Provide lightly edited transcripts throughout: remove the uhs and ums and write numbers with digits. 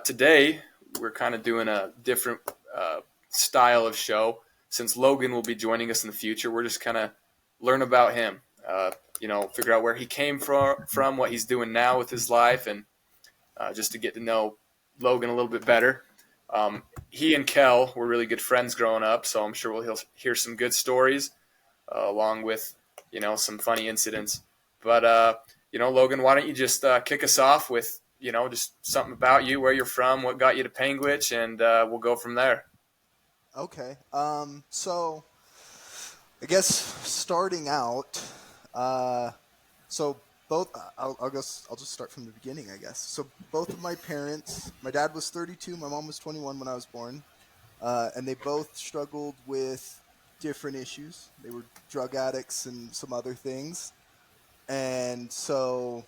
Today, we're kind of doing a different style of show. Since Logan will be joining us in the future, we're just kind of learn about him. Figure out where he came from, what he's doing now with his life, and just to get to know Logan a little bit better. He and Kel were really good friends growing up, so I'm sure he'll hear some good stories along with some funny incidents. But Logan, why don't you just kick us off with just something about you, where you're from, what got you to Panguitch, and we'll go from there. Okay. So I guess starting out, uh, so both, I'll guess I'll just start from the beginning, I guess. So both of my parents, my dad was 32, my mom was 21 when I was born, and they both struggled with different issues. They were drug addicts and some other things. And so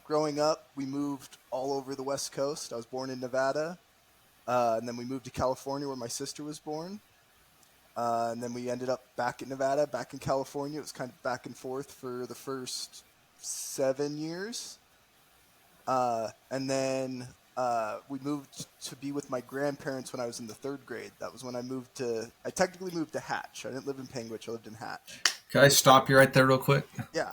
growing up, we moved all over the West Coast. I was born in Nevada. And then we moved to California where my sister was born. And then we ended up back in Nevada, back in California. It was kind of back and forth for the first 7 years. And then we moved to be with my grandparents when I was in the third grade. That was when I technically moved to Hatch. I didn't live in Panguitch, I lived in Hatch. Can I stop you right there real quick? Yeah.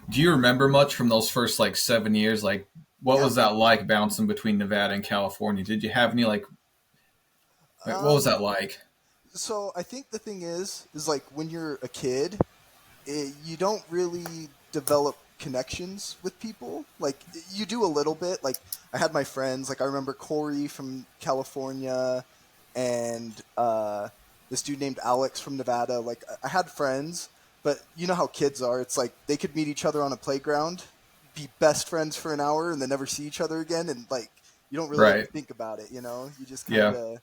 Do you remember much from those first 7 years? What Yeah. was that like bouncing between Nevada and California? Did you have any what was that like? So I think the thing is like when you're a kid, you don't really develop connections with people. Like you do a little bit. Like I had my friends. Like I remember Corey from California, and this dude named Alex from Nevada. Like I had friends, but you know how kids are. It's like they could meet each other on a playground, be best friends for an hour, and then never see each other again. And like you don't really Right. think about it. You just Yeah.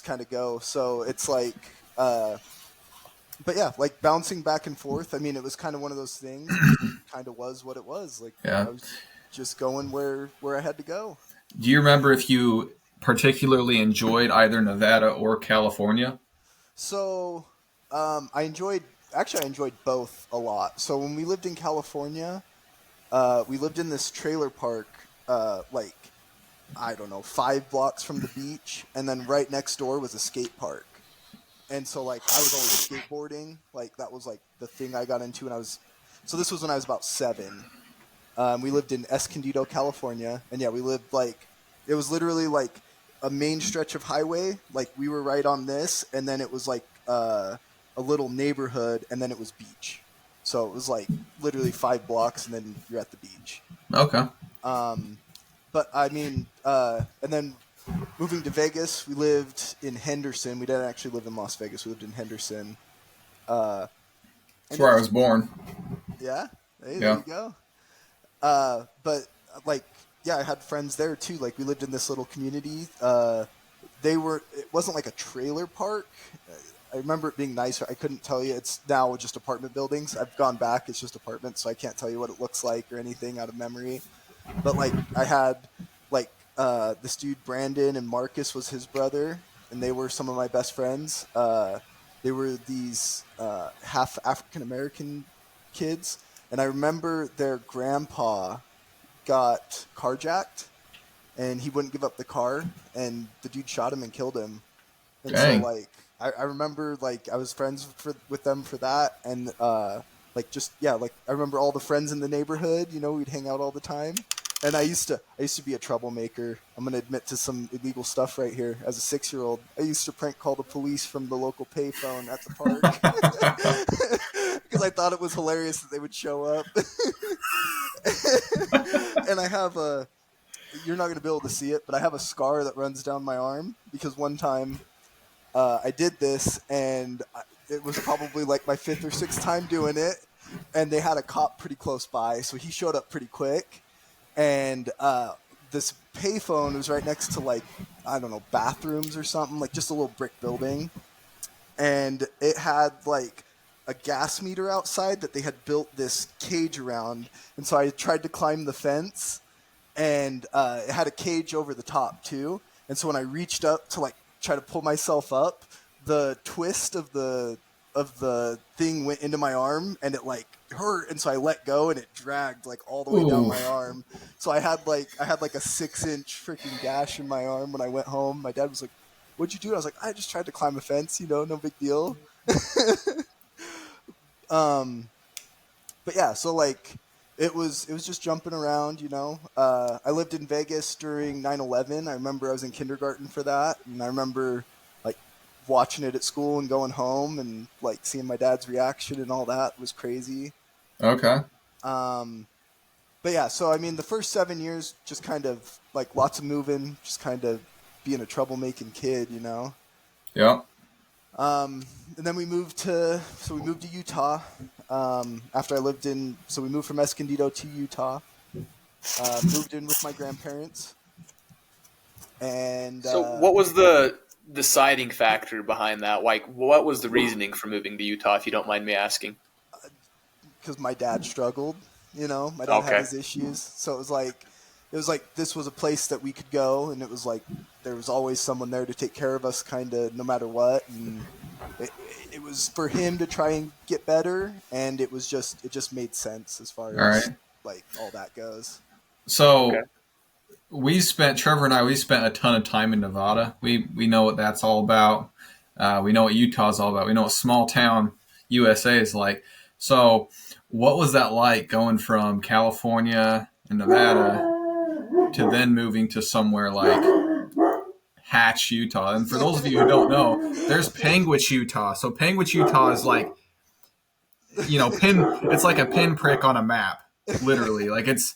kind of go. So it's like, but yeah, like bouncing back and forth. I mean, it was kind of one of those things. Kind of was what it was. Like Yeah. I was just going where I had to go. Do you remember if you particularly enjoyed either Nevada or California? So I enjoyed. Actually, I enjoyed both a lot. So when we lived in California, we lived in this trailer park, like I don't know, 5 blocks from the beach, and then right next door was a skate park. And so like I was always skateboarding. Like that was like the thing I got into when I was. So this was when I was about 7. We lived in Escondido, California, and yeah, we lived like it was literally like a main stretch of highway. Like we were right on this, and then it was like a little neighborhood, and then it was beach. So it was like literally 5 blocks, and then you're at the beach. Okay. But I mean, and then moving to Vegas, we lived in Henderson. We didn't actually live in Las Vegas. We lived in Henderson. That's And where I was born. yeah, hey, there Yeah. you go. But like, yeah, I had friends there too. Like we lived in this little community. It wasn't like a trailer park. I remember it being nicer. I couldn't tell you. It's now just apartment buildings. I've gone back. It's just apartments, so I can't tell you what it looks like or anything out of memory. But like I had like this dude Brandon, and Marcus was his brother, and they were some of my best friends. They were these half African American kids, and I remember their grandpa got carjacked, and he wouldn't give up the car, and the dude shot him and killed him. And so Dang. like I remember like I was friends with them for that, and like just yeah, like I remember all the friends in the neighborhood. We'd hang out all the time. And I used to be a troublemaker. I'm gonna admit to some illegal stuff right here. As a 6-year-old, I used to prank call the police from the local payphone at the park because I thought it was hilarious that they would show up. And I have you're not gonna be able to see it, but I have a scar that runs down my arm because one time I did this, and it was probably like my 5th or 6th time doing it, and they had a cop pretty close by, so he showed up pretty quick. And this payphone was right next to like, I don't know, bathrooms or something, like just a little brick building. And it had like a gas meter outside that they had built this cage around. And so I tried to climb the fence, and it had a cage over the top too. And so when I reached up to like try to pull myself up, the twist of the thing went into my arm, and it like hurt, and so I let go, and it dragged like all the way down my arm. So I had like a 6-inch freaking gash in my arm when I went home. My dad was like, "What'd you do?" I was like, "I just tried to climb a fence, no big deal." um, but yeah, so like it was just jumping around. I lived in Vegas during 9/11. I remember I was in kindergarten for that, and I remember like watching it at school and going home and like seeing my dad's reaction and all that was crazy. Okay. Um, but yeah, so I mean, the first 7 years just kind of like lots of moving, just kind of being a troublemaking kid. Yeah. And then we moved to Utah. After I lived so we moved from Escondido to Utah. Moved in with my grandparents, and So, what was the deciding factor behind that? Like, what was the reasoning for moving to Utah, if you don't mind me asking? because my dad struggled. My dad had Okay. his issues, so it was like this was a place that we could go, and it was like there was always someone there to take care of us, kind of no matter what. And it was for him to try and get better, and it just made sense as far All right. as like all that goes. So Okay. Trevor and I, we spent a ton of time in Nevada. We know what that's all about. We know what Utah's all about. We know what small town USA is like. So, what was that like going from California and Nevada to then moving to somewhere like Hatch, Utah? And for those of you who don't know, there's Panguitch, Utah. So Panguitch, Utah is like, it's like a pinprick on a map, literally. Like it's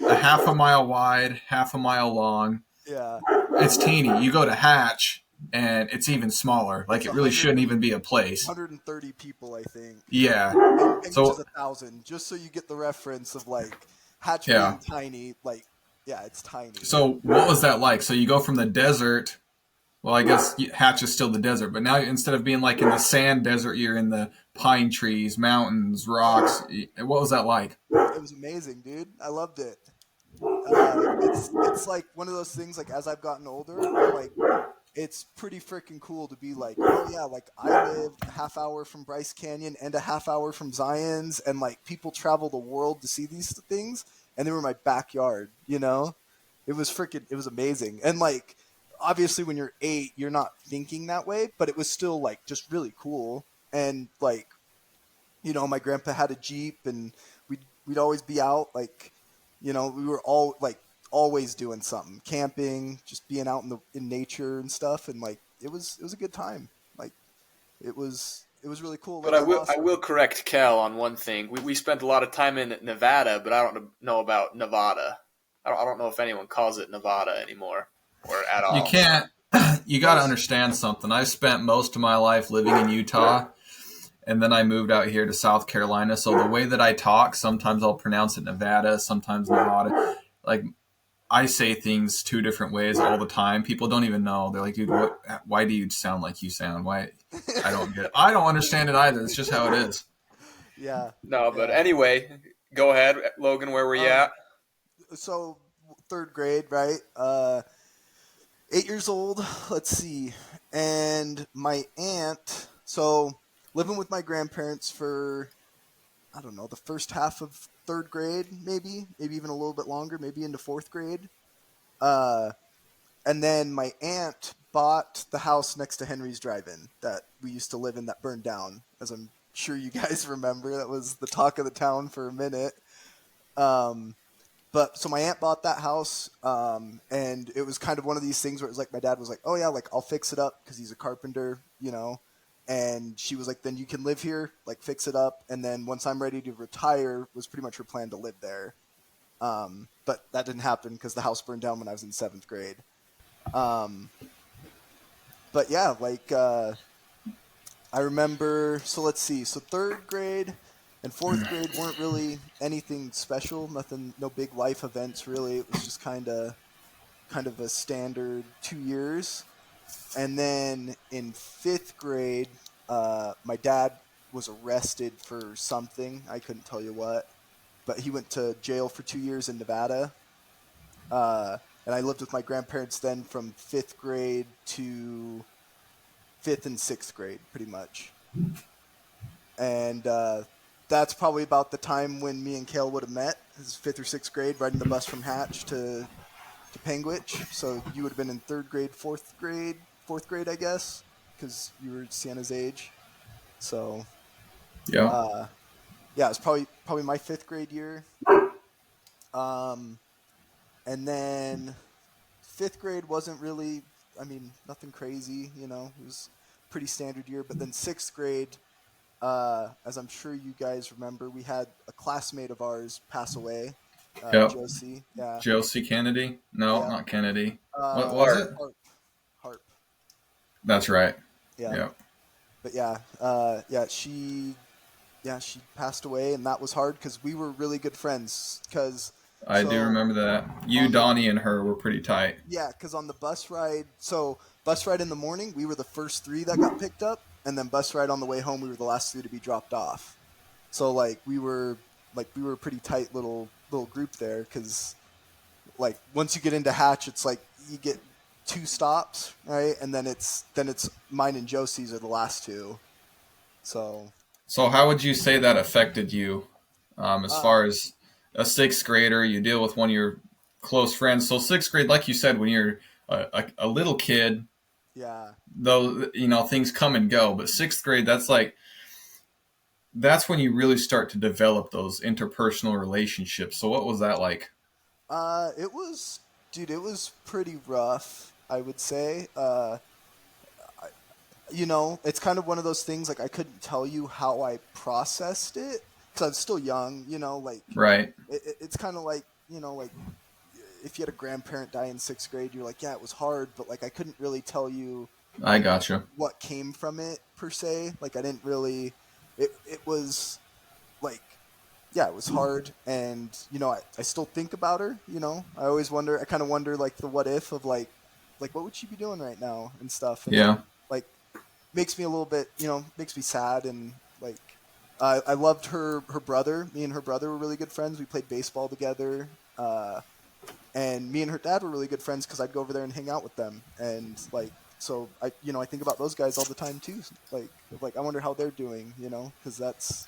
a half a mile wide, half a mile long. Yeah, It's teeny. You go to Hatch, and it's even smaller. Like it's it really shouldn't even be a place. 130 people, I think. Yeah. And which is So 1,000, just so you get the reference of like Hatch yeah. being tiny. Like, yeah, it's tiny. So what was that like? So you go from the desert. Well, I guess Hatch is still the desert, but now instead of being like in the sand desert, you're in the pine trees, mountains, rocks. What was that like? It was amazing, dude. I loved it. It's like one of those things. Like as I've gotten older, I'm like it's pretty freaking cool to be like, oh yeah, like I lived a half hour from Bryce Canyon and a half hour from Zion's, and like people travel the world to see these things, and they were in my backyard. It was amazing, and like obviously when you're 8, you're not thinking that way, but it was still like just really cool, and like my grandpa had a Jeep, and we'd always be out like we were all like always doing something, camping, just being out in nature and stuff, and like it was a good time. Like it was really cool. But Like I will correct Cal on one thing. We spent a lot of time in Nevada, but I don't know about Nevada. I don't know if anyone calls it Nevada anymore or at all. You can't. You got to understand something. I spent most of my life living in Utah, and then I moved out here to South Carolina. So the way that I talk, sometimes I'll pronounce it Nevada, sometimes Nevada. Like I say things 2 different ways all the time. People don't even know. They're like, dude, why do you sound like you sound? Why? I don't get it. I don't understand it either. It's just how it is. Yeah. No, but yeah. anyway, go ahead, Logan. Where were you at? So 3rd grade, right? 8 years old. Let's see. And my aunt. So living with my grandparents for I don't know the first half of 3rd grade, maybe even a little bit longer, maybe into 4th grade. And then my aunt bought the house next to Henry's Drive-In that we used to live in that burned down, as I'm sure you guys remember. That was the talk of the town for a minute. But so my aunt bought that house, and it was kind of one of these things where it was like my dad was like, "Oh yeah, like I'll fix it up because he's a carpenter, And she was like, "Then you can live here, like fix it up, and then once I'm ready to retire," was pretty much her plan to live there. But that didn't happen because the house burned down when I was in 7th grade. But yeah, like I remember. So let's see. So 3rd grade and 4th grade weren't really anything special. Nothing, no big life events really. It was just kind of a standard 2 years. And then in 5th grade, my dad was arrested for something. I couldn't tell you what, but he went to jail for 2 years in Nevada. And I lived with my grandparents then from 5th grade to 5th and 6th grade, pretty much. And that's probably about the time when me and Kale would have met. His 5th or 6th grade, riding the bus from Hatch to Panguitch. So you would have been in 3rd grade, 4th grade, I guess, because you were Sienna's age. So, Yeah. uh, yeah, it's probably my 5th grade year. Um, and then 5th grade wasn't really, I mean, nothing crazy. You know, it was a pretty standard year. But then 6th grade, as I'm sure you guys remember, we had a classmate of ours pass away, Yep. Josie. Yeah, Josie Kennedy? No, yeah. not Kennedy. What Uh, was it? Harp, Harp. That's right. Yeah, Yep. but yeah, she passed away, and that was hard because we were really good friends. I do remember that. You, On the Donnie, and her were pretty tight. Yeah, because on the bus ride, bus ride in the morning, we were the first 3 that got picked up, and then bus ride on the way home, we were the last 3 to be dropped off. So we were a pretty tight little group there because like once you get into Hatch, it's like you get 2 stops, right, and then it's mine and Josie's are the last 2. So So, how would you say that affected you as uh, far as a sixth grader? You deal with one of your close friends. So, sixth grade, like you said, when you're a little kid, yeah. though, things come and go. But sixth grade, that's when you really start to develop those interpersonal relationships. So, what was that like? It was, dude. It was pretty rough, I would say. It's kind of one of those things. Like I couldn't tell you how I processed it because I was still young. Like Right. it's kind of like like if you had a grandparent die in 6th grade, you're like, yeah, it was hard, but like I couldn't really tell you I like gotcha. what came from it per se. Like I didn't really. It was like yeah, it was hard, and I still think about her. I always wonder. I kind of wonder like the what if of like what would she be doing right now and stuff, and it Yeah. like makes me a little bit makes me sad and like I loved her brother. Me and her brother were really good friends. We played baseball together, and me and her dad were really good friends because I'd go over there and hang out with them, and like so I think about those guys all the time too. Like I wonder how they're doing, because that's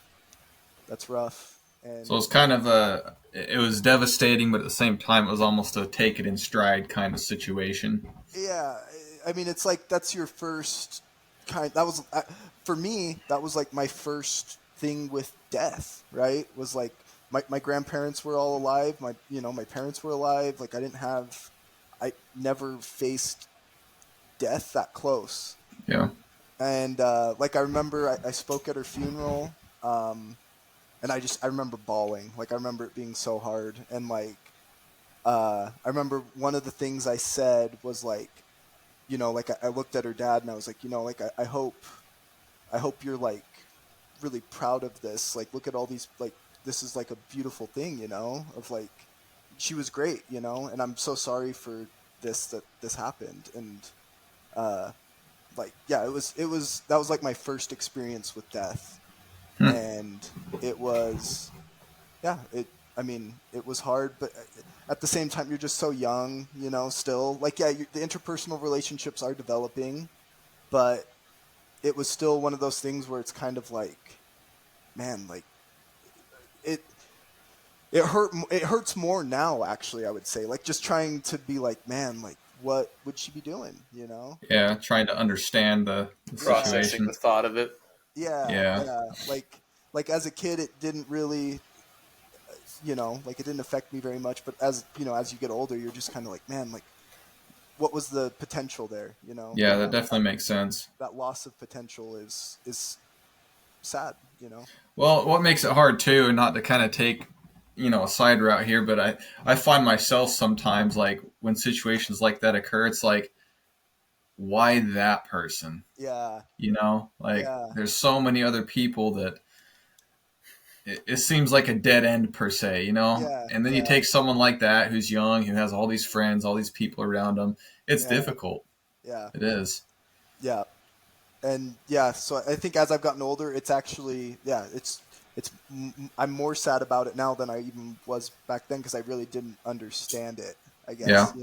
rough. So And it's kind of it was devastating, but at the same time, it was almost a take it in stride kind of situation. yeah, I mean, it's like that's your first that was for me. That was like my first thing with death. Right? Was like my grandparents were all alive. My parents were alive. Like I never faced death that close. Yeah. And like I remember, I spoke at her funeral. And I remember bawling. Like I remember it being so hard. And like I remember one of the things I said was like, like I looked at her dad and I was like, like I hope you're like really proud of this. Like look at all these like this is like a beautiful thing, of like she was great, and I'm so sorry for that this happened. And uh like yeah, it was that was like my first experience with death. Hmm. And it was yeah, I mean it was hard, but at the same time you're just so young, still like yeah, the interpersonal relationships are developing, but it was still one of those things where it's kind of like man, like it it hurts more now, actually. I would say like just trying to be like man, like what would she be doing, Yeah. Trying to understand the yeah. Processing situation. the thought of it. Yeah, Yeah. yeah. Like as a kid, it didn't really, like it didn't affect me very much. But as you get older, you're just kind of like, man, like what was the potential there? Yeah. That And definitely makes sense. that loss of potential is sad. Well, what makes it hard too, and not to kind of take, a side route here, but I find myself sometimes like when situations like that occur, it's like, why that person? Yeah, Like yeah, there's so many other people that it seems like a dead end per se. yeah, And then you yeah, take someone like that who's young, who has all these friends, all these people around him. It's yeah, difficult. yeah, It is. yeah. And yeah, so I think as I've gotten older, it's actually yeah, I'm more sad about it now than I even was back then because I really didn't understand it. I Yeah. guess.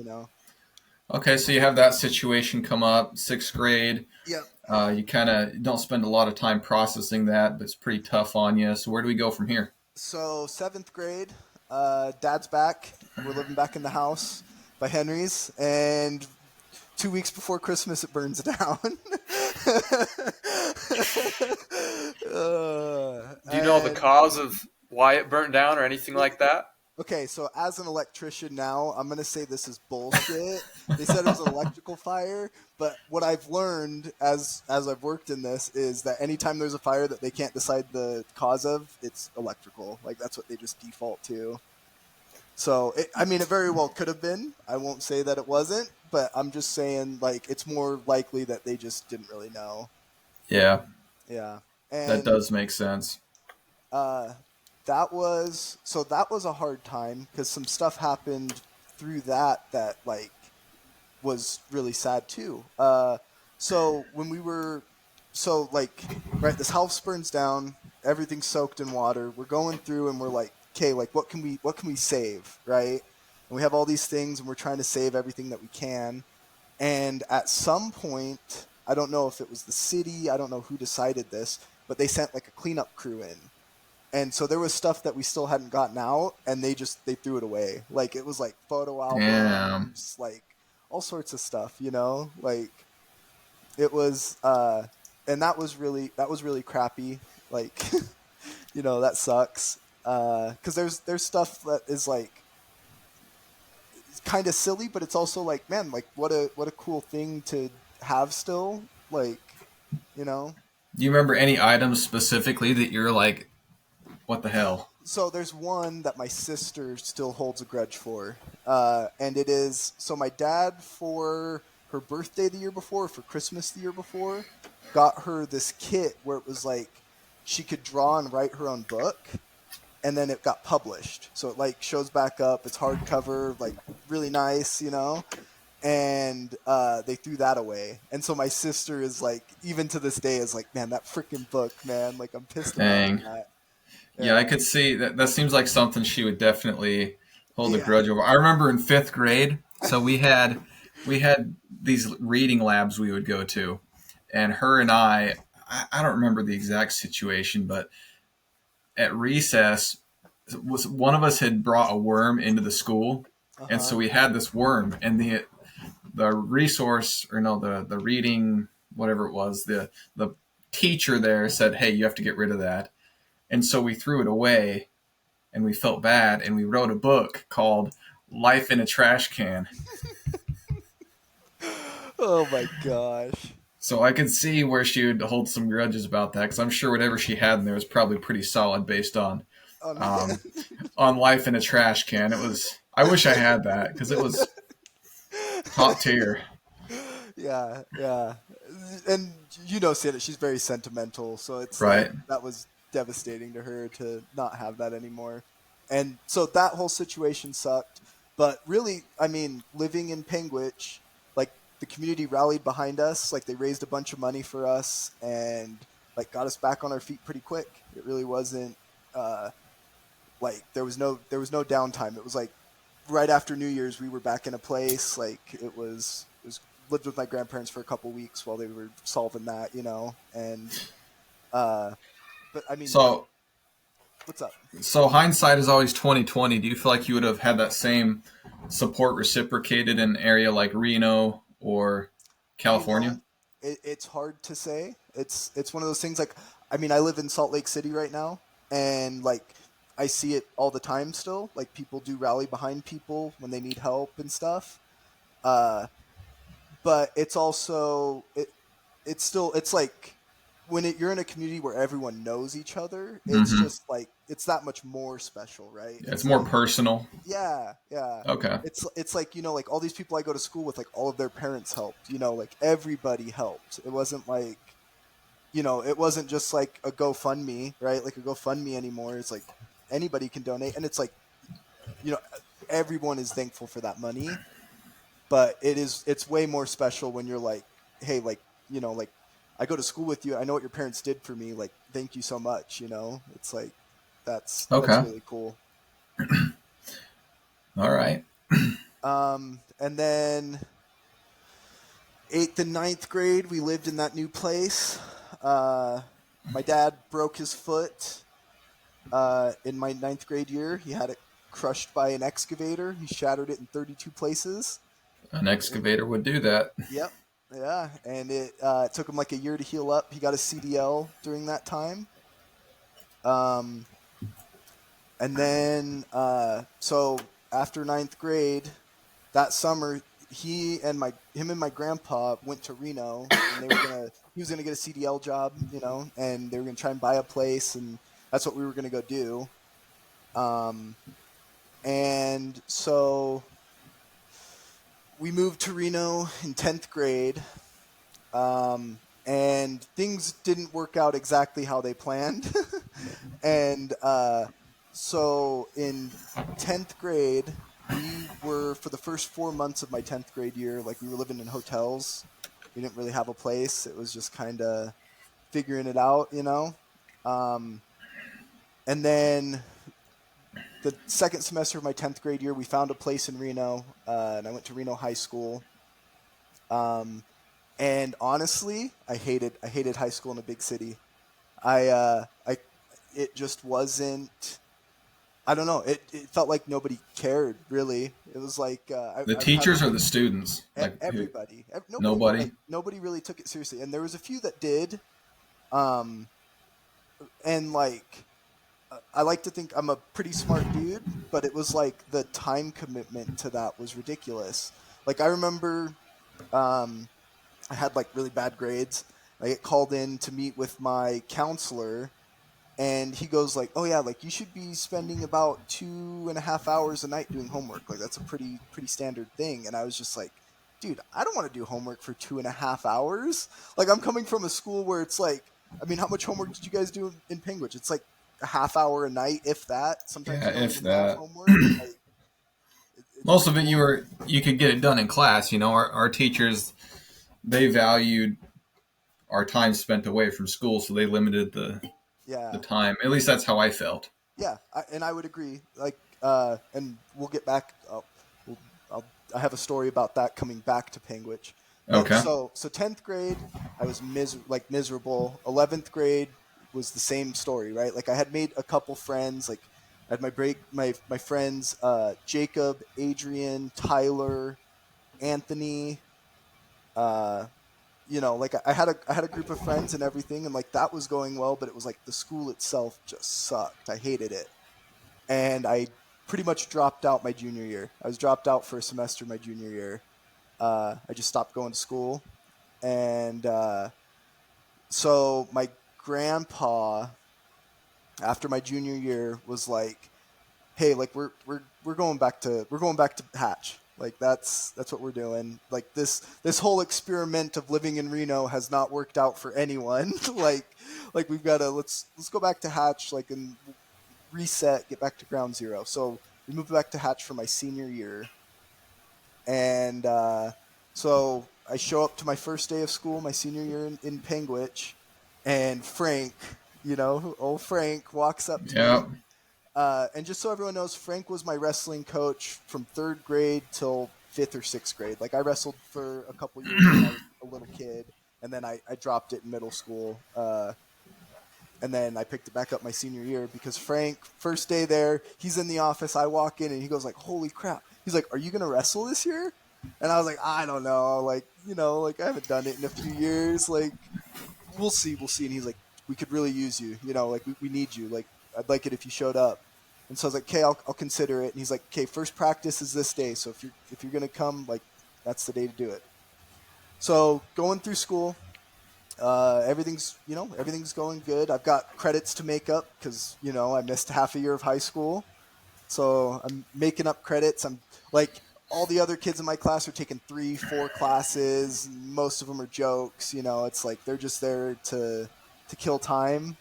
Okay, so you have that situation come up, sixth grade. Yep. You kind of don't spend a lot of time processing that, but it's pretty tough on you. So where do we go from here? So seventh grade, dad's back. We're living back in the house by Henry's, and 2 weeks before Christmas, it burns down. Do you know the And cause of why it burnt down or anything like that? okay, so as an electrician now, I'm gonna say this is bullshit. They said it was an electrical fire, but what I've learned as I've worked in this is that anytime there's a fire that they can't decide the cause of, it's electrical. Like that's what they just default to. So I mean, it very well could have been. I won't say that it wasn't, but I'm just saying like it's more likely that they just didn't really know. Yeah, Yeah, that and does make sense. uh, that was a hard time because some stuff happened through that like was really sad too. So when we were so like right, this house burns down, everything's soaked in water. We're going through and we're like, okay, like what can we save, right? And we have all these things and we're trying to save everything that we can. And at some point, I don't know if it was the city, I don't know who decided this, but they sent like a cleanup crew in, and so there was stuff that we still hadn't gotten out, and they threw it away. Like it was like photo Damn. albums, like all sorts of stuff, you know. Like it was, and that was really crappy. Like you know that sucks. Because there's stuff that is like kind of silly, but it's also like man, like what a cool thing to have still. Like you know. Do you remember any items specifically that you're like, what the hell? So there's one that my sister still holds a grudge for, and it is so my dad for her birthday the year before, for Christmas the year before, got her this kit where it was like she could draw and write her own book, and then it got published. So it like shows back up. It's hardcover, like really nice, you know. And they threw that away, and so my sister is like, even to this day, is like, man, that freaking book, man. Like I'm pissed about Dang. that. Yeah, I Yeah. could see that. That seems like something she would definitely hold a Yeah. grudge over. I remember in fifth grade, so we had these reading labs we would go to, and her and I don't remember the exact situation, but at recess, was one of us had brought a worm into the school, Uh and so huh. we had this worm, and the resource or no the reading whatever it was the teacher there said, hey, you have to get rid of that, and so we threw it away, and we felt bad, and we wrote a book called Life in a Trash Can. Oh my gosh. So I could see where she would hold some grudges about that, because I'm sure whatever she had in there was probably pretty solid based Yeah. um, on Life in a Trash Can. It was. I wish I had that because it was top tier. Yeah, yeah. And you know, Santa, she's very sentimental, so it's like Right. that was devastating to her to not have that anymore. And so that whole situation sucked. But really, I mean, living in Penguich, like the community rallied behind us, like they raised a bunch of money for us and like got us back on our feet pretty quick. It really wasn't uh like there was no downtime. It was like right after New Year's, we were back in a place. Like it was lived with my grandparents for a couple weeks while they were solving that, you know. And uh, but I mean, like, So what's up? so hindsight is always 2020. Do you feel like you would have had that same support reciprocated in an area like Reno or You know, California? it's hard to say. It's one of those things. Like, I mean, I live in Salt Lake City right now, and like I see it all the time still. Like people do rally behind people when they need help and stuff. Uh, but it's also it's still it's like when you're in a community where everyone knows each other, it's Mm-hmm. just like it's that much more special, right? Yeah, it's It's more like personal. yeah, yeah. Okay. It's like you know, like all these people I go to school with, like all of their parents helped. You know, like everybody helped. It wasn't like you know, it wasn't just like a GoFundMe, right? Like a GoFundMe anymore. It's like anybody can donate, and it's like you know, everyone is thankful for that money, but it's way more special when you're like hey like you know like I go to school with you, I know what your parents did for me, like thank you so much, you know. It's like that's Okay. really cool. All right. And then 8th and ninth grade, we lived in that new place. My dad broke his foot in my ninth grade year. He had it crushed by an excavator. He shattered it in 32 places. An excavator would do that. Yep. Yeah. And it took him like a year to heal up. He got a CDL during that time. And then, so after ninth grade, that summer, him and my grandpa went to Reno, and he was gonna get a CDL job, and they were gonna try and buy a place, and that's what we were gonna go do. And so we moved to Reno in 10th grade, and things didn't work out exactly how they planned. And so in 10th grade, we were, for the first 4 months of my 10th grade year, like we were living in hotels. We didn't really have a place. It was just kind of figuring it out, and then the second semester of my 10th grade year, we found a place in Reno, and I went to Reno High School. And honestly, I hated high school in a big city. It just wasn't. I don't know. It felt like nobody cared, really. It was like The teachers or the students? Like everybody. Nobody? Nobody really took it seriously, and there was a few that did. And like, I like to think I'm a pretty smart dude, but it was like the time commitment to that was ridiculous. Like I remember, I had like really bad grades. I get called in to meet with my counselor. And he goes like, "Oh yeah, like you should be spending about 2.5 hours a night doing homework. Like that's a pretty standard thing." And I was just like, "Dude, I don't want to do homework for 2.5 hours. Like I'm coming from a school where it's like, I mean, how much homework did you guys do in Penguich? It's like a half hour a night, if that. Sometimes Yeah, you don't if even that. have homework. Like, Most of it you could get it done in class. Our teachers, they valued our time spent away from school, so they limited the time. At least that's how I felt. Yeah, and I would agree. Like, and we'll get back. I have a story about that coming back to Penguich. Okay. So 10th grade, I was miserable. 11th grade was the same story, right? Like I had made a couple friends. Like I had my friends, Jacob, Adrian, Tyler, Anthony. Like I had a group of friends and everything, and like that was going well, but it was like the school itself just sucked. I hated it, and I pretty much dropped out my junior year. I was dropped out for a semester my junior year. I just stopped going to school, and so my grandpa, after my junior year, was like, "Hey, like we're going back to Hatch. Like that's what we're doing. Like this whole experiment of living in Reno has not worked out for anyone. like we've got to let's go back to Hatch, like, and reset, get back to ground zero." So we moved back to Hatch for my senior year, and so I show up to my first day of school, my senior year in Penguich, and Frank, old Frank, walks up to me. And just so everyone knows, Frank was my wrestling coach from 3rd grade till 5th or 6th grade. Like I wrestled for a couple years when I was a little kid, and then I dropped it in middle school. And then I picked it back up my senior year because Frank, first day there, he's in the office. I walk in and he goes like, "Holy crap." He's like, "Are you going to wrestle this year?" And I was like, "I don't know. Like, like I haven't done it in a few years. Like, we'll see. And he's like, "We could really use you. Like we need you. Like, I'd like it if you showed up." And so I was like, "Okay, I'll consider it." And he's like, "Okay, first practice is this day. So if you're gonna come, like, that's the day to do it." So going through school, everything's going good. I've got credits to make up because I missed half a year of high school, so I'm making up credits. I'm like, all the other kids in my class are taking 3-4 classes. Most of them are jokes. It's like they're just there to kill time.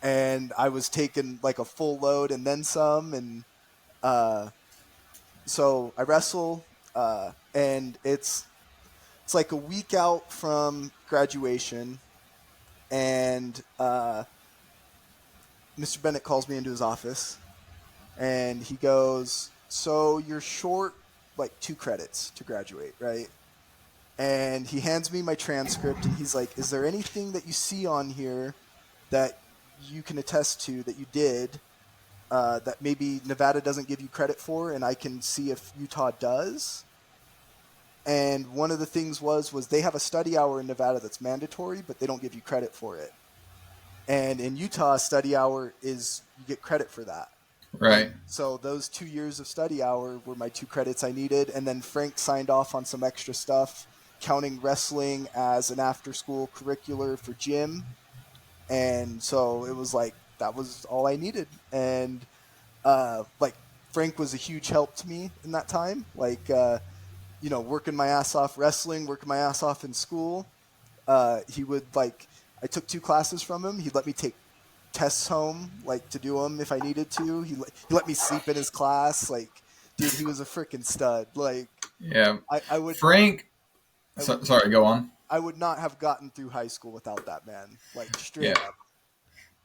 And I was taking like a full load and then some, and so I wrestle, and it's like a week out from graduation, and Mr. Bennett calls me into his office, and he goes, "So you're short like 2 credits to graduate, right?" And he hands me my transcript, and he's like, "Is there anything that you see on here that you can attest to that you did that maybe Nevada doesn't give you credit for, and I can see if Utah does?" And one of the things was they have a study hour in Nevada that's mandatory, but they don't give you credit for it. And in Utah, study hour is you get credit for that. Right. So those 2 years of study hour were my 2 credits I needed. And then Frank signed off on some extra stuff, counting wrestling as an after-school curricular for gym. And so it was like, that was all I needed. And like Frank was a huge help to me in that time. Like, working my ass off wrestling, working my ass off in school. He would I took 2 classes from him. He'd let me take tests home, to do them if I needed to. He let me sleep in his class. Dude, he was a freaking stud. Yeah. I would Frank. Sorry, go on. I would not have gotten through high school without that man. Straight Yeah. up.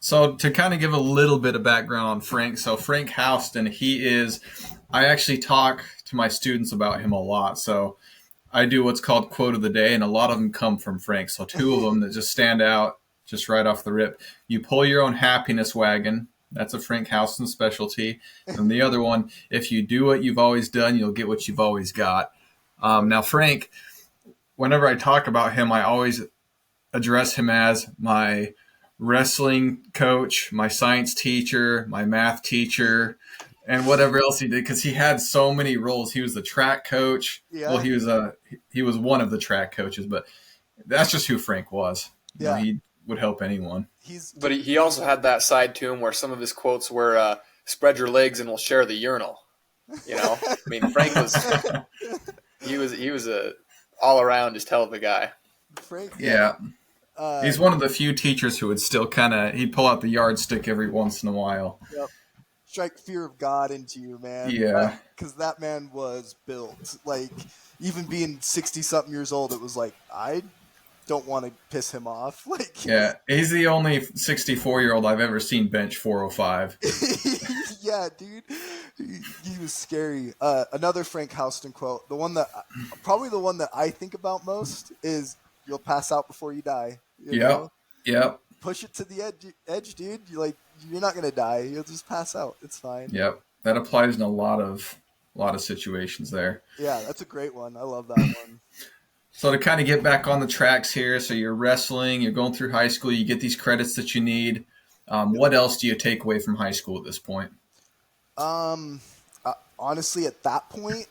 So to kind of give a little bit of background on Frank, so Frank Houston, I actually talk to my students about him a lot. So I do what's called quote of the day, and a lot of them come from Frank. So 2 of them that just stand out just right off the rip. You pull your own happiness wagon. That's a Frank Houston specialty. And the other one, if you do what you've always done, you'll get what you've always got. Now, Frank, whenever I talk about him, I always address him as my wrestling coach, my science teacher, my math teacher, and whatever else he did, because he had so many roles. He was the track coach. Yeah. Well, he was one of the track coaches, but that's just who Frank was. Yeah. He would help anyone. But he also had that side to him where some of his quotes were "spread your legs and we'll share the urinal." I mean, Frank was he was a all around just hell of a guy. Frank. Yeah. He's one of the few teachers who would still he'd pull out the yardstick every once in a while. Yep. Strike fear of God into you, man. Yeah. Because that man was built. Even being 60-something years old, it was I don't want to piss him off. Yeah, he's the only 64-year-old I've ever seen bench 405. Yeah, dude. He was scary. Another Frank Houston quote, probably the one that I think about most is, "You'll pass out before you die." Yep. Push it to the edge, dude. You're not gonna die. You'll just pass out. It's fine. Yep. That applies in a lot of situations there. Yeah, that's a great one. I love that one. So to kind of get back on the tracks here, so you're wrestling, you're going through high school, you get these credits that you need. What else do you take away from high school at this point? Honestly, at that point,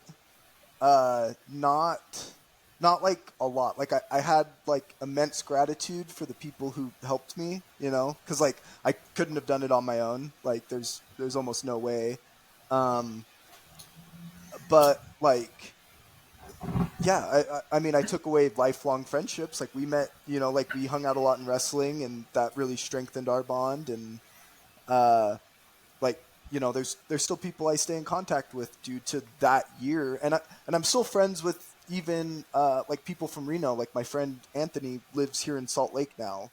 not a lot. I had immense gratitude for the people who helped me, because I couldn't have done it on my own. There's almost no way. But yeah, I mean, I took away lifelong friendships. We met, we hung out a lot in wrestling, and that really strengthened our bond. And there's still people I stay in contact with due to that year, and I'm still friends with even people from Reno. My friend Anthony lives here in Salt Lake now.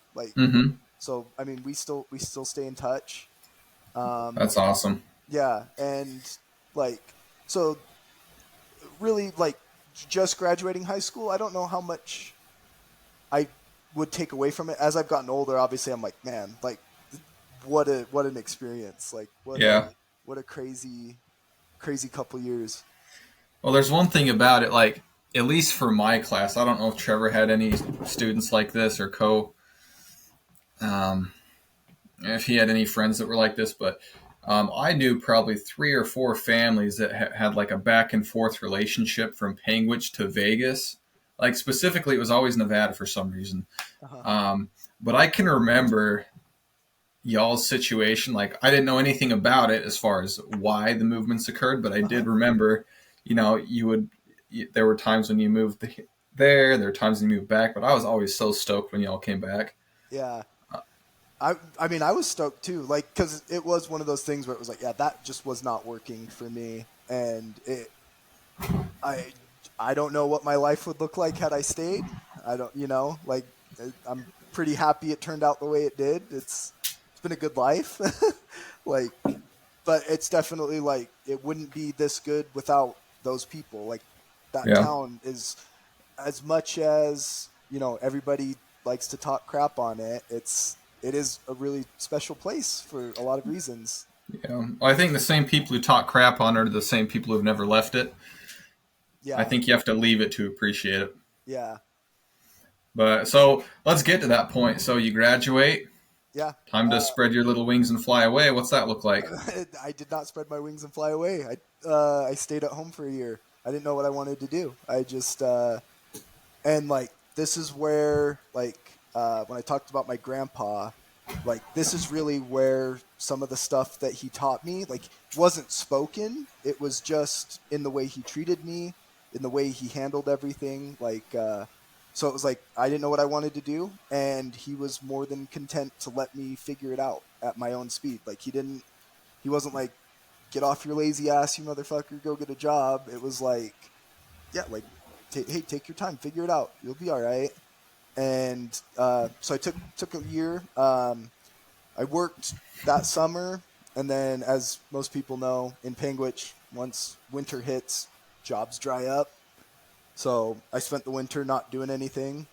So I mean, we still stay in touch. That's awesome. Yeah, and so really just graduating high school, I don't know how much I would take away from it. As I've gotten older, obviously I'm man, what an experience. What a crazy couple years. Well, there's one thing about it, at least for my class, I don't know if Trevor had any students like this or if he had any friends that were like this, but I knew probably 3 or 4 families that had a back and forth relationship from Panguitch to Vegas. Specifically, it was always Nevada for some reason. Uh-huh. But I can remember y'all's situation. I didn't know anything about it as far as why the movements occurred, but I did remember, there were times when you moved there were times when you moved back, but I was always so stoked when y'all came back. Yeah. I mean, I was stoked too, because it was one of those things where it was that just was not working for me. And I don't know what my life would look like had I stayed. I don't, I'm pretty happy it turned out the way it did. It's been a good life. But it's definitely it wouldn't be this good without those people. That town is as much as everybody likes to talk crap on it, it is a really special place for a lot of reasons. Yeah. Well, I think the same people who talk crap on it are the same people who've never left it. I Yeah, think you have to leave it to appreciate it. yeah, But so let's get to that point. So you graduate, yeah. time to spread your little wings and fly away. What's that look like? I did not spread my wings and fly away. I stayed at home for a year. I didn't know what I wanted to do. I just and like this is where when I talked about my grandpa, like this is really where some of the stuff that he taught me wasn't spoken. It was just in the way he treated me, in the way he handled everything. So it was like I didn't know what I wanted to do, and he was more than content to let me figure it out at my own speed. He wasn't like, get off your lazy ass, you motherfucker, go get a job. It was like, yeah, like, hey, take your time, figure it out, you'll be all right. And so I took a year. I worked that summer, and then, as most people know, in Panguitch, once winter hits, jobs dry up. So I spent the winter not doing anything.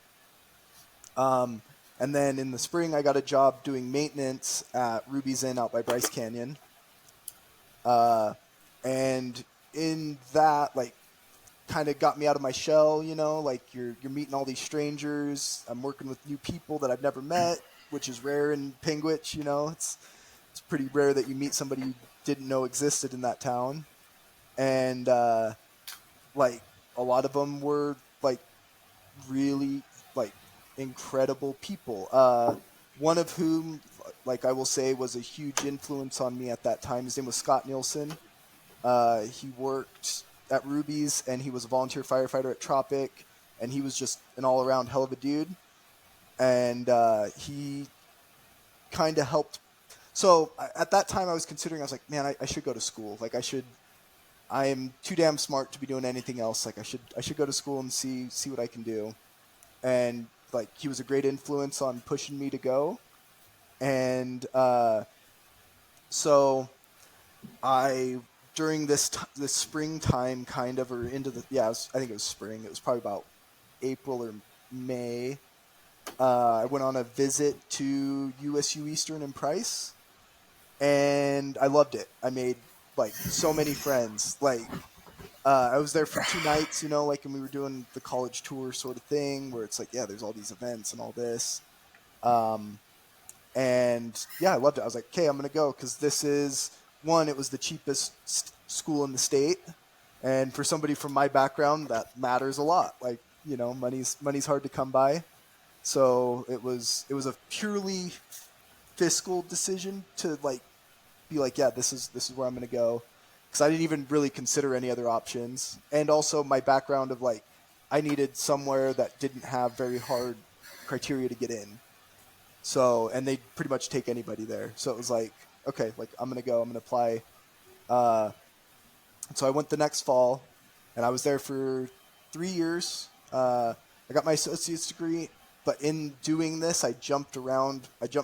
And then in the spring, I got a job doing maintenance at Ruby's Inn out by Bryce Canyon. And in that, kind of got me out of my shell, like you're meeting all these strangers. I'm working with new people that I've never met, which is rare in Panguitch. It's pretty rare that you meet somebody you didn't know existed in that town. And like a lot of them were like really like incredible people. One of whom, like I will say, was a huge influence on me at that time. His name was Scott Nielsen. He worked at Ruby's, and he was a volunteer firefighter at Tropic, and he was just an all-around hell of a dude. And he kind of helped. So at that time, I was considering. I was like, man, I should go to school. I am too damn smart to be doing anything else. I should go to school and see what I can do. And he was a great influence on pushing me to go. And so I, during this springtime, kind of, or into the I think it was spring. It was probably about April or May. I went on a visit to USU Eastern and Price, and I loved it. I made so many friends. I was there for 2 nights, and we were doing the college tour sort of thing, where it's there's all these events and all this. And yeah, I loved it. I was like, okay, I'm going to go, because this is one, it was the cheapest school in the state. And for somebody from my background, that matters a lot. Money's hard to come by. So it was a purely fiscal decision to be yeah, this is where I'm going to go. Because I didn't even really consider any other options. And also my background of I needed somewhere that didn't have very hard criteria to get in. So, and they pretty much take anybody there. So it was okay, I'm going to go, I'm going to apply. So I went the next fall, and I was there for 3 years. I got my associate's degree, but in doing this, I jumped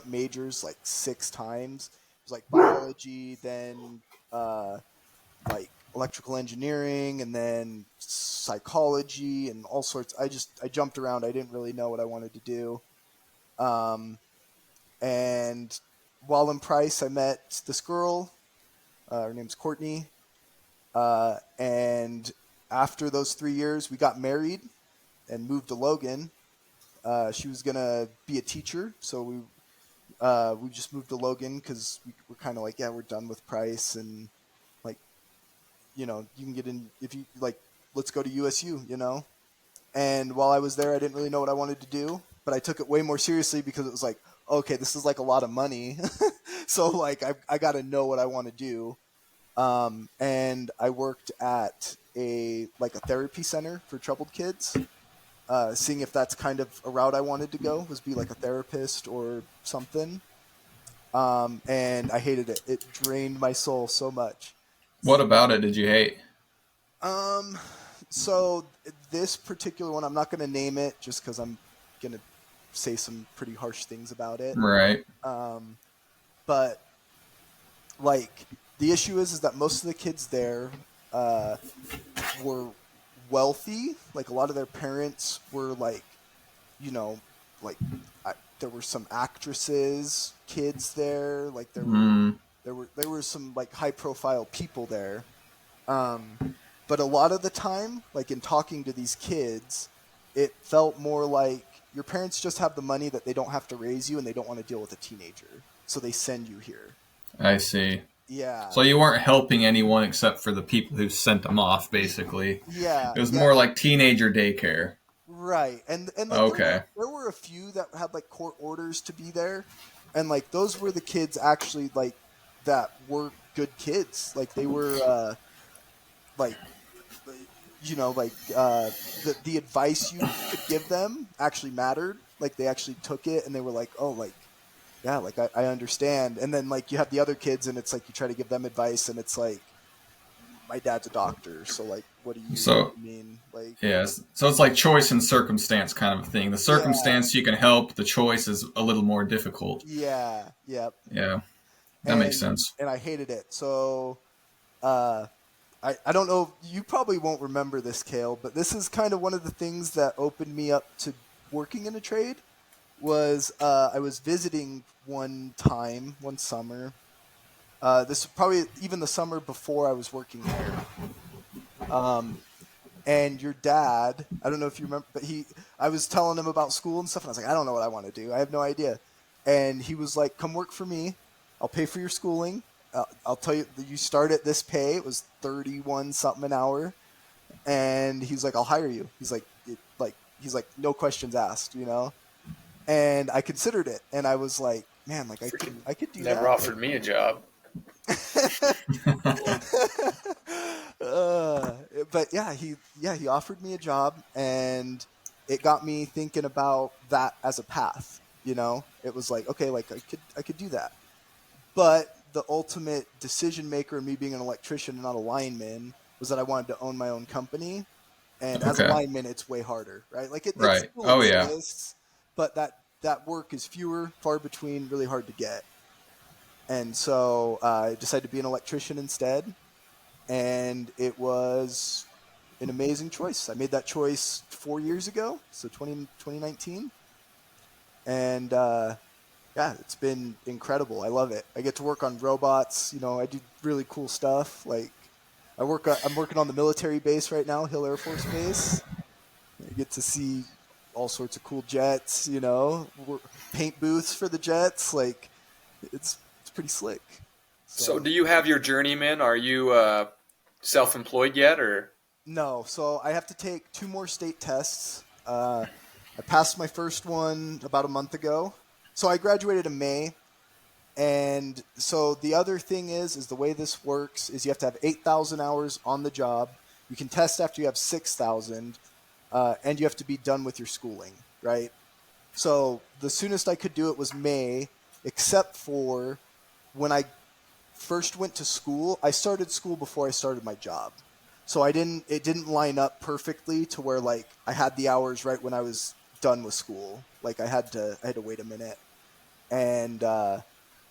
majors 6 times. It was biology, then electrical engineering, and then psychology, and all sorts. I jumped around. I didn't really know what I wanted to do. And while in Price, I met this girl. Her name's Courtney. And after those 3 years, we got married and moved to Logan. She was gonna be a teacher, so we just moved to Logan because we're kind of yeah, we're done with Price, and you can get in if you let's go to USU, And while I was there, I didn't really know what I wanted to do, but I took it way more seriously because it was okay, this is a lot of money. So I got to know what I want to do. And I worked at a therapy center for troubled kids, seeing if that's kind of a route I wanted to go, was be a therapist or something. And I hated it. It drained my soul so much. What about it did you hate? So this particular one, I'm not going to name it just because I'm going to say some pretty harsh things about it. Right. But the issue is that most of the kids there were wealthy. Like a lot of their parents were like, you know, like there were some actresses, kids there. Like Mm, there were some like high profile people there. But a lot of the time, like in talking to these kids, it felt more like your parents just have the money that they don't have to raise you, and they don't want to deal with a teenager, so they send you here. I see. Yeah, So you weren't helping anyone except for the people who sent them off, basically. yeah, It was yeah. more like teenager daycare. Right. And like Okay. there were a few that had like court orders to be there, and like those were the kids actually like that were good kids. Like they were like like the advice you could give them actually mattered. Like they actually took it and they were like, "Oh, like yeah, like I understand." And then like you have the other kids and it's like you try to give them advice and it's like my dad's a doctor, so like what do you So mean? Like yes, so it's like choice and circumstance kind of thing. The yeah. circumstance you can help, the choice is a little more difficult. Yeah, yep. Yeah, that makes and sense. and I hated it. So uh, I don't know. You probably won't remember this, Kale, but this is kind of one of the things that opened me up to working in a trade. Was I was visiting one summer. This was probably even the summer before I was working there. Um, and your dad, I don't know if you remember, but I was telling him about school and stuff, and I was like, I don't know what I want to do. I have no idea. And he was like, come work for me. I'll pay for your schooling. I'll tell you, you start at this pay. It was 31 something an hour. And he's like, I'll hire you. He's like, no questions asked, you know? And I considered it. And I was like, man, like Freaking I could do never that. offered me a job. uh, but he offered me a job, and it got me thinking about that as a path. You know, it was like, okay, like I could do that. But the ultimate decision maker in me being an electrician and not a lineman was that I wanted to own my own company. And as a Okay. lineman, it's way harder, right? Like it Right. still Oh yeah. exists, but that work is fewer, far between, really hard to get. And so I decided to be an electrician instead. And it was an amazing choice. I made that choice 4 years ago, so 2019. And yeah, it's been incredible. I love it. I get to work on robots. You know, I do really cool stuff. Like I'm working on the military base right now, Hill Air Force Base. I get to see all sorts of cool jets. You know, paint booths for the jets. Like it's pretty slick. So, So do you have your journeyman? Are you self-employed yet, or no, so I have to take two more state tests. I passed my first one about a month ago. So I graduated in May. And so the other thing is the way this works is you have to have 8,000 hours on the job. You can test after you have 6,000, and you have to be done with your schooling, right? So the soonest I could do it was May, except for when I first went to school. I started school before I started my job. So it didn't line up perfectly to where like I had the hours right when I was done with school. Like I had to wait a minute. And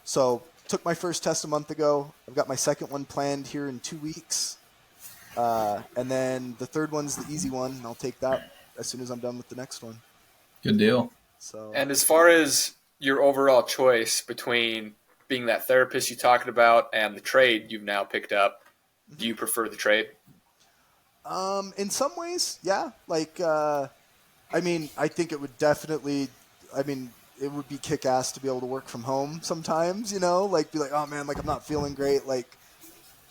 so took my first test a month ago. I've got my second one planned here in 2 weeks. And then the third one's the easy one, and I'll take that as soon as I'm done with the next one. Good deal. So and as far as your overall choice between being that therapist you talked about and the trade you've now picked up, do you prefer the trade? in some ways, yeah. Like I mean, I think it would definitely. I mean, it would be kick ass to be able to work from home sometimes. You know, like be like, oh man, like I'm not feeling great. Like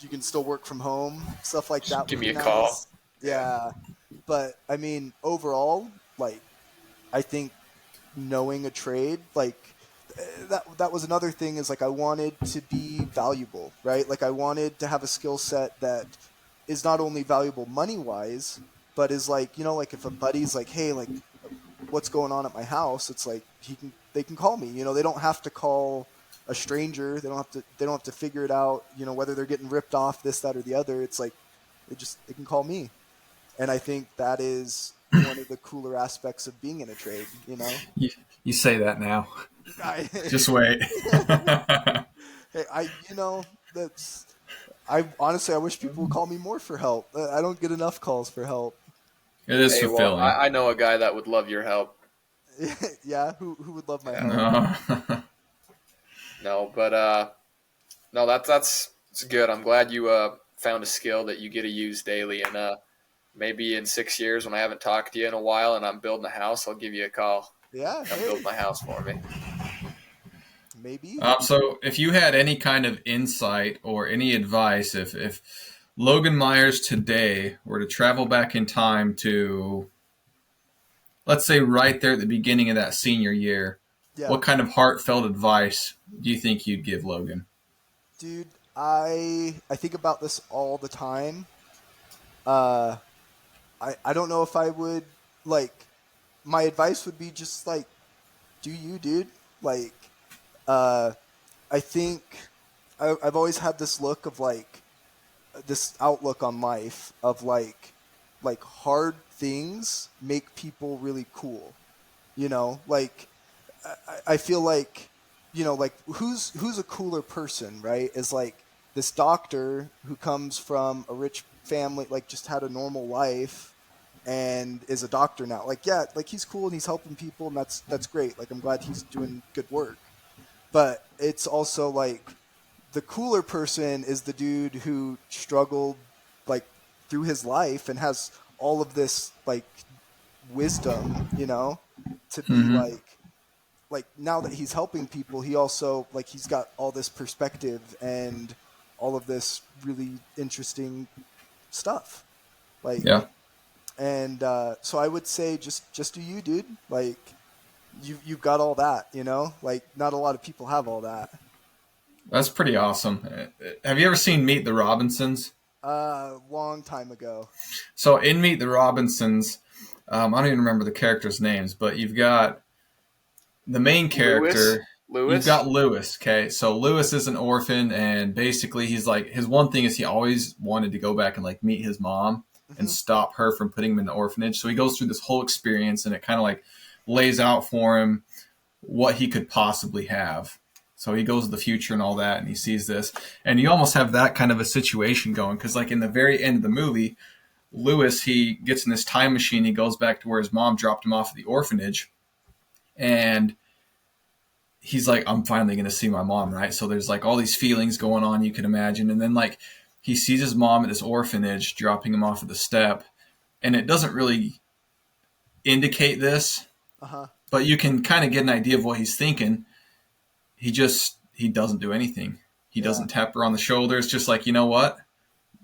you can still work from home. Stuff like Just that give would me be a call. nice. Yeah. Yeah, but I mean, overall, like I think knowing a trade, like that was another thing is like I wanted to be valuable, right? Like I wanted to have a skill set that is not only valuable money wise, but is like, you know, like if a buddy's like, hey, like what's going on at my house, it's like they can call me. You know, they don't have to call a stranger. They don't have to figure it out, you know, whether they're getting ripped off, this, that, or the other. It's like they can call me. And I think that is one of the cooler aspects of being in a trade, you know. You say that now. I, Just wait. hey, you know, that's I honestly I wish people would call me more for help. I don't get enough calls for help. It is Hey, well, fulfilling. I know a guy that would love your help. Yeah, who would love my Yeah. help? No. No, but no, that's it's good. I'm glad you found a skill that you get to use daily, and maybe in 6 years when I haven't talked to you in a while and I'm building a house, I'll give you a call. Yeah, Come build hey, my house for me. maybe. So if you had any kind of insight or any advice, if Logan Myres today were to travel back in time to, let's say, right there at the beginning of that senior year, Yeah, what kind of heartfelt advice do you think you'd give Logan? dude, I think about this all the time. Uh, I don't know if I would like. My advice would be just like, do you, dude? Like, uh, I think I've always had this look of like this outlook on life of like hard things make people really cool. You know, like I feel like, you know, like who's a cooler person, right? Is like this doctor who comes from a rich family, like just had a normal life and is a doctor now. Like, yeah, like he's cool and he's helping people and that's great. Like I'm glad he's doing good work. But it's also like the cooler person is the dude who struggled like through his life and has all of this like wisdom, you know, to be Mm-hmm. like now that he's helping people, he also like he's got all this perspective and all of this really interesting stuff. Like, Yeah, and so I would say just do you, dude. Like you've got all that, you know. Like not a lot of people have all that. that's pretty awesome. Have you ever seen Meet the Robinsons? Long time ago. So in Meet the Robinsons, I don't even remember the characters' names, but you've got the main Lewis, character. You've Lewis. got Lewis. Okay, so Lewis is an orphan, and basically he's like his one thing is he always wanted to go back and like meet his mom and Hmm. stop her from putting him in the orphanage. So he goes through this whole experience, and it kind of like lays out for him what he could possibly have. So he goes to the future and all that, and he sees this, and you almost have that kind of a situation going because, like in the very end of the movie, Lewis he gets in this time machine. He goes back to where his mom dropped him off at the orphanage, and he's like, I'm finally going to see my mom, right? So there's like all these feelings going on you can imagine. And then like he sees his mom at this orphanage dropping him off at the step. And it doesn't really indicate this, Uh huh. but you can kind of get an idea of what he's thinking. He doesn't do anything. He Yeah. doesn't tap her on the shoulder. It's just like, you know what?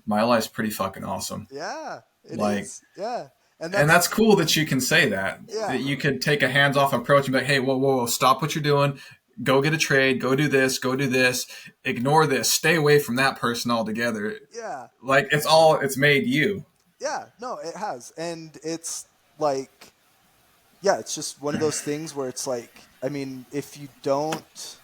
My life's pretty fucking awesome. Yeah. It Like, is. Yeah. And and that's cool that you can say that. yeah. That you could take a hands off approach and be like, hey, whoa, whoa, whoa, stop what you're doing. Go get a trade. Go do this. Go do this. Ignore this. Stay away from that person altogether. Yeah. Like it's made you. Yeah. No, it has, and it's like, yeah, it's just one of those things where it's like, I mean, if you don't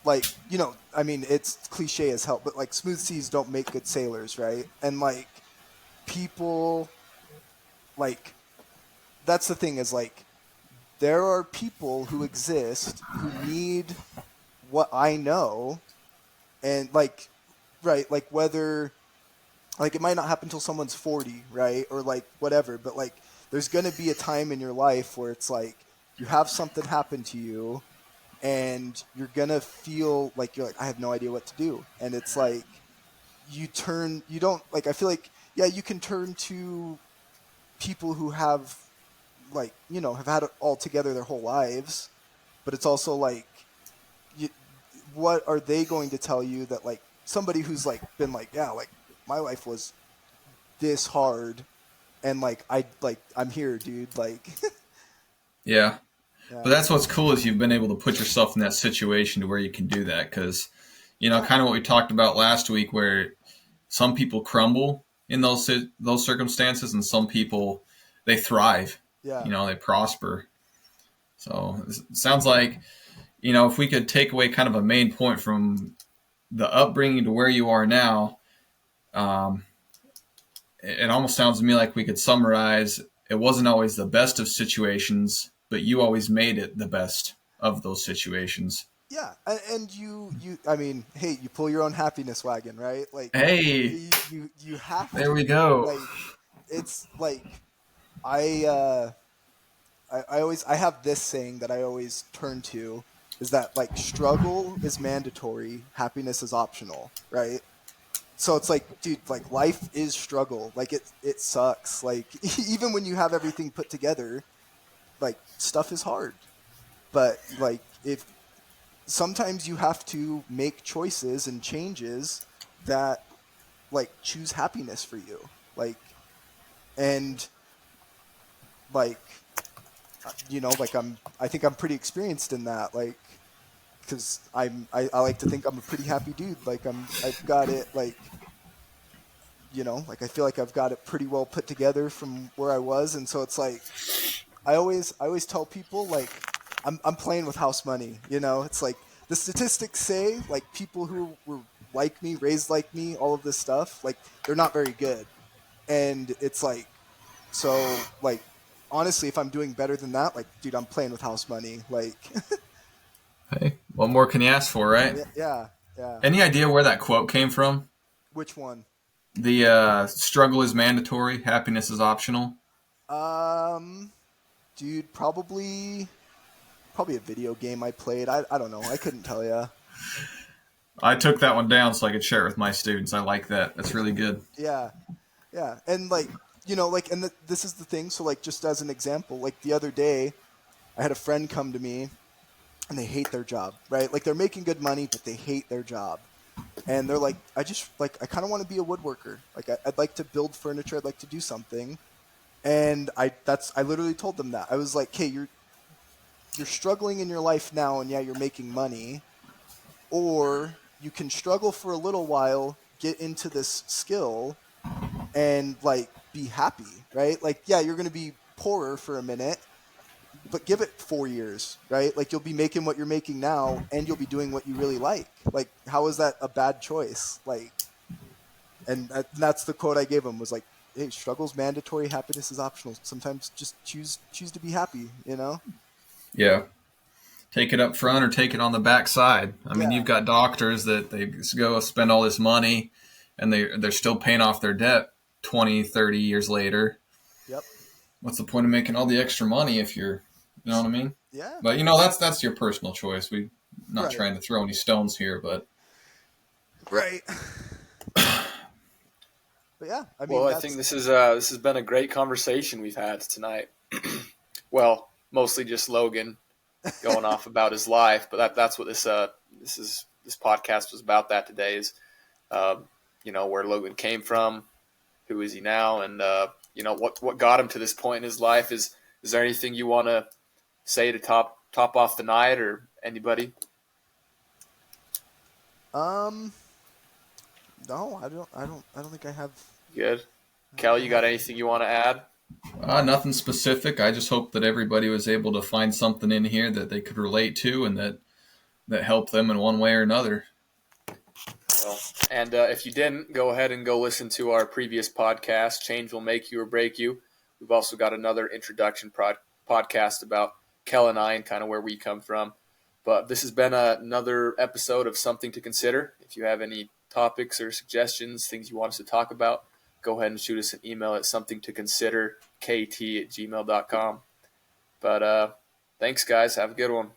like, you know, I mean, it's cliche as hell, but like smooth seas don't make good sailors, right? And like people, like that's the thing is like there are people who exist who need what I know, and like, right, like whether like it might not happen until someone's 40, right, or like whatever, but like there's going to be a time in your life where it's like you have something happen to you and you're going to feel like you're like I have no idea what to do, and it's like you don't like I feel like yeah, you can turn to people who have like, you know, have had it all together their whole lives, but it's also like you, what are they going to tell you that like somebody who's like been like, yeah, like my life was this hard and like I'm here, dude, like Yeah. But yeah, that's what's cool is you've been able to put yourself in that situation to where you can do that because, yeah, kind of what we talked about last week, where some people crumble in those circumstances, and some people they thrive. yeah, They prosper. So it sounds like if we could take away kind of a main point from the upbringing to where you are now, um, it almost sounds to me like we could summarize it wasn't always the best of situations, but you always made it the best of those situations. yeah. And you I mean, hey, you pull your own happiness wagon, right? Like Hey, you have there we to, go. like it's like I I have this saying that I always turn to, is that like struggle is mandatory, happiness is optional, right? So it's like, dude, like life is struggle. Like it sucks. Like even when you have everything put together, like stuff is hard. But like if sometimes you have to make choices and changes that like choose happiness for you. Like and like like I think I'm pretty experienced in that. Like because I like to think I'm a pretty happy dude. Like I've got it like like I feel like I've got it pretty well put together from where I was, and so it's like I always tell people like I'm playing with house money. It's like the statistics say like people who were like me, raised like me, all of this stuff, like they're not very good, and it's like so like honestly, if I'm doing better than that, like dude, I'm playing with house money. Like Hey, what more can you ask for, right? yeah, yeah, yeah. Any idea where that quote came from? Which one? The struggle is mandatory, happiness is optional. Um, dude, probably a video game I played. I don't know. I couldn't tell you. I took that one down so I could share it with my students. I like that. That's really good. Yeah, yeah, and like like, and this is the thing. So like, just as an example, like the other day, I had a friend come to me, and they hate their job, right? Like they're making good money, but they hate their job, and they're like, I kind of want to be a woodworker. Like I'd like to build furniture. I'd like to do something, and I literally told them that I was like, hey, you're struggling in your life now, and yeah, you're making money, or you can struggle for a little while, get into this skill, and like be happy, right? Like, yeah, you're going to be poorer for a minute, but give it 4 years, right? Like, you'll be making what you're making now, and you'll be doing what you really like. Like, how is that a bad choice? Like, and that's the quote I gave him was like, "Hey, struggle's mandatory, happiness is optional. Sometimes just choose to be happy, you know?" Yeah. Take it up front or take it on the back side. I mean, Yeah. you've got doctors that they go spend all this money and they're still paying off their debt 20, 30 years later. Yep. What's the point of making all the extra money if you know what I mean? Yeah. But that's your personal choice. We not Right. trying to throw any stones here, but Right. But yeah, I mean Well, I think that's this has been a great conversation we've had tonight. Well, mostly just Logan going off about his life, but that's what this podcast was about. That today is where Logan came from, who is he now, and what got him to this point in his life. Is there anything you want to say to top off the night, or anybody? um no, I don't think I have. Good. I don't Kel, think I you got have anything you want to add? nothing specific. I just hope that everybody was able to find something in here that they could relate to and that helped them in one way or another. Well, and if you didn't, go ahead and go listen to our previous podcast, Change Will Make You or Break You. We've also got another introduction podcast about Kel and I and kind of where we come from. But this has been another episode of Something to Consider. If you have any topics or suggestions, things you want us to talk about, go ahead and shoot us an email at somethingtoconsiderkt@gmail.com. But thanks, guys. Have a good one.